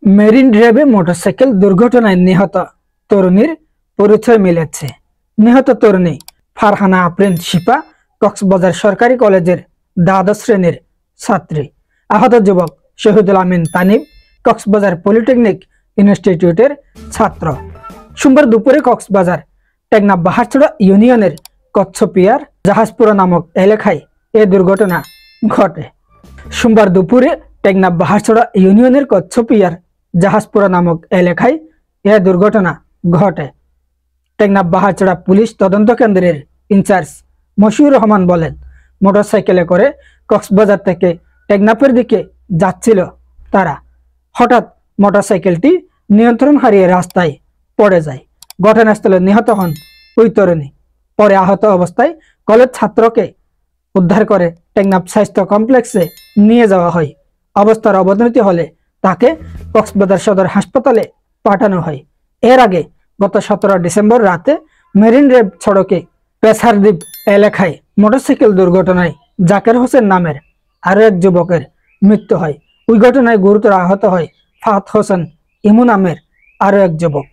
Marine ড্রাইভে motorcycle দুর্ঘটনায় নিহত তরুণীর পরিচয় মিলেছে। নিহত তরুণী ফারহানা আফরিন শিপা কক্সবাজার সরকারি কলেজের দ্বাদশ শ্রেণীর ছাত্রী। আহত যুবক শহীদুল আমিন তানিম কক্সবাজার পলিটেকনিক ইনস্টিটিউটের ছাত্র। সোমবার দুপুরে কক্সবাজার টেকনাফ বাহারছড়া ইউনিয়নের কচ্ছপিয়ার জাহাজপুরা নামক এলাকায় এ দুর্ঘটনা ঘটে। সোমবার দুপুরে টেকনাফ বাহারছড়া ইউনিয়নের কচ্ছপিয়ার জাহাজপুরা নামক এলাকায় এ দুর্ঘটনা ঘটে। টেকনাফ বাহারছড়া পুলিশ তদন্ত কেন্দ্রের ইনচার্জ মশিউর রহমান বলেন, মোটরসাইকেলে করে কক্সবাজার থেকে টেকনাফের দিকে যাচ্ছিল তারা। হঠাৎ মোটরসাইকেলটি নিয়ন্ত্রণ হারিয়ে রাস্তায় পড়ে যায়। ঘটনাস্থলে নিহত হন ওই তরুণী। পরে আহত অবস্থায় কলেজ ছাত্রকে উদ্ধার করে টেকনাফ স্বাস্থ্য কমপ্লেক্সে নিয়ে যাওয়া হয়। অবস্থার অবনতি হলে তাকে কক্সবাজার সদর হাসপাতালে পাঠানো হয়। এর আগে গত 17 ডিসেম্বর রাতে মেরিন ড্রাইভ সড়কে পেছারদ্বীপ এলাকায় মোটরসাইকেল দুর্ঘটনায় জাকের হোসেন নামের আরো এক যুবকের মৃত্যু হয়। ওই ঘটনায় গুরুতর আহত হয় ফাহাদ হোসেন ইমু নামের আরো এক যুবক।